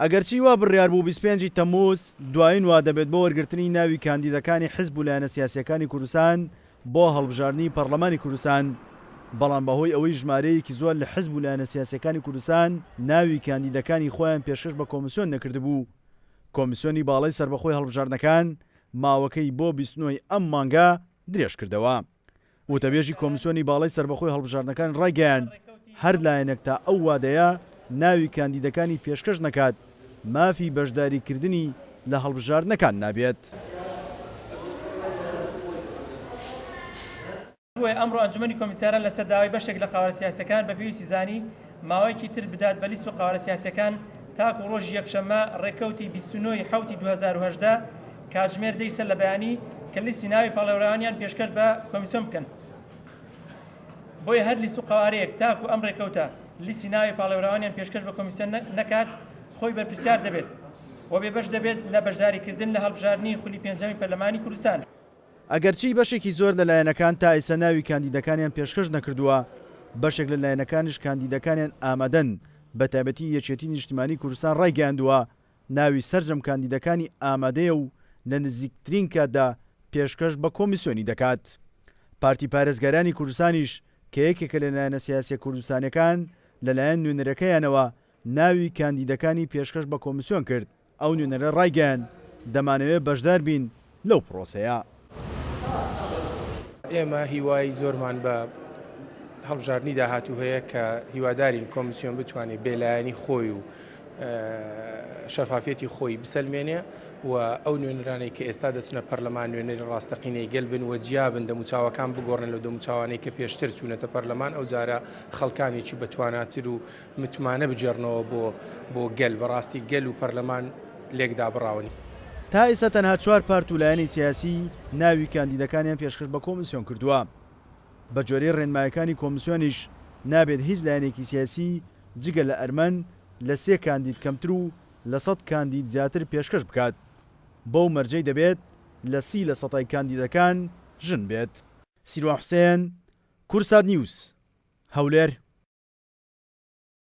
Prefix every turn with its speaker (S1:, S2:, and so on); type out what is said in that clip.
S1: ئەگەرچی وا بڕیار بوو 25 تەمموز دوایین وا دەبێت بۆ وەرگرتنی ناوی کاندیدەکانی حیزب و لایەنە سیاسیەکانی کوردستان بۆ هەڵبژاردننی پەرلەمانی کوردستان، بەڵام بەهۆی ئەوەی ژمارەیەکی زۆر لە حیزب و لایەنە سیاسیەکانی کوردستان ناوی کاندیدەکانی خۆیان پێشکەش بە کۆمیسیۆن نەکردبوو، کۆمیسیۆنی باڵای سەربەخۆی هەڵبژاردنەکان ماوەکەی بۆ 29 ئەم مانگە درێژ کردەوە. وتەبێژی کۆمیسیۆنی باڵای سەربەخۆی هەڵبژاردنەکان ڕایگەیان هەر لایەنێک تا ئەو وادەیە ناوی کاندیدەکانی پێشکەش نەکات مافی بەشداریکردنی لە هەڵبژاردنەکان نابێت.
S2: ئەمڕۆ ئەنجومەنی کۆمیسیاران لەسەر داوای بەشێک لە قاوارە سیاسیەکان بە پێویستی زانی ماوەیەکی تر بدات بە لیست و قاوارە سیاسیەکان تاکو ڕۆژی یەکشەممە ڕێکەوتی 29 حوتی 2010 کاتژمێر دەیسە لە بەیانی کە لیستی ناوی پاڵێوراوانیان پێشکەش بە کۆمیسیۆن بکەن. بۆیە هەر لیست و قاوارەیەک تاکو ئەم ڕێکەوتە لیستی ناوی پاڵێوراوانیان پێشکەش بە کۆمیسیۆن نەکات خۆی بەرپرسیار دەبێت و بێبەش دەبێت لە بەشداریکردن لە هەڵبژاردننی خولی پێنجەمی پەرلەمانی کوردستان.
S1: ئەگەرچی بەشێکی زۆر لە لایەنەکان تا ئێستا ناوی کاندیدەکانیان پێشکەش نەکردووە، بەشێک لە لایەنەکانیش کاندیدەکانیان ئامادەن بە تایبەتی یەکێتی نیشتیمانی کوردستان ڕایگەیاندووە ناوی سەرجەم کاندیدەکانی ئامادەیە و لە نزیکترین کاتدا پێشکەش بە کۆمیسیۆنی دەکات. پارتی پارێزگارانی کوردستانیش کە یەکێکە لە لایەنە سیاسی کوردستانیەکان لەلایەن نوێنەرەکەیانەوە ناوی کاندیدەکانی پێشکەش بە کۆمیسیۆن کرد. ئەو نوێنەرە ڕایگەیان دەمانەوێت بەشدار بین لەو پرۆسەیە.
S3: ئێمە هیوای زۆرمان بە هەڵبژاردننی داهاتوو هەیە کە هیوادارین کۆمیسیۆن بتوانێت بێلایەنی خۆی و شەفافێتی خۆی بسەلمێنێ و ئەو نوێنەرانەی کە ئێستا دەچنە پەرلەمان نوێنەری ڕاستەقینەی گەل بن و جیابن دەموچاوەکان بگۆڕن لە دەموچاوانەی کە پێشتر چوونەتە پەرلەمان ئەو جارە خەڵکانێکی بەتواناتر و متمانە بجێڕنەوە بۆ گەل بەڕاستی گەل و پەرلەمان لێکدا بڕاونی.
S1: تا ئێستا تەنها 4 پارت و لایەنی سیاسی ناوی کاندیدەکانیان پێشکەش بە کۆمیسیۆن کردووە. بە جۆرەی ڕێنمایەکانی کۆمیسیۆنیش نابێت هیچ لایەنێکی سیاسی جگە لە ئەرمەن لە 3 کاندید کەمتر و لە 100 کاندید زیاتر پێشکەش بکات. بەو مەرجەی دەبێت لە 30 لە 100 کاندیدەکان ژن بێت. سیروان حوسێن، کورسات نیوز، هەولێر.